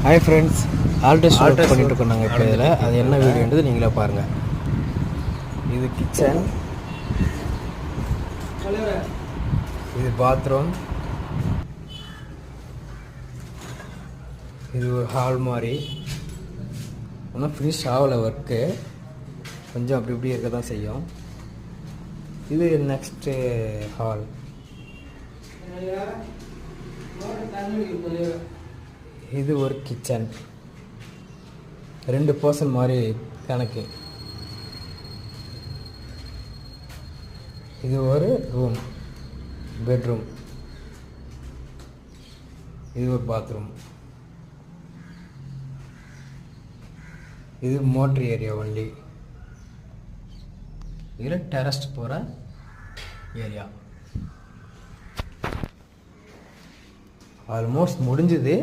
Hi friends, alteration பண்ணிட்டு இருக்கோம் நாங்கள். இப்போ இதில் அது என்ன வீடியோன்றது நீங்களே பாருங்கள். இது கிச்சன், இது பாத்ரூம், இது ஒரு ஹால் மாதிரி. இன்னும் ஃபினிஷ் ஆகலை ஒர்க்கு, கொஞ்சம் அப்படி இப்படி இருக்க தான் செய்யும். இது நெக்ஸ்ட்டு ஹால். இது ஒரு கிச்சன், 2 பர்சன் மாதிரி கணக்கு. இது ஒரு ரூம், பெட்ரூம். இது ஒரு பாத்ரூம். இது மோட்ரு ஏரியா ஒன்லி. இதில் டெரஸ்ட் போகிற ஏரியா. ஆல்மோஸ்ட் முடிஞ்சுது.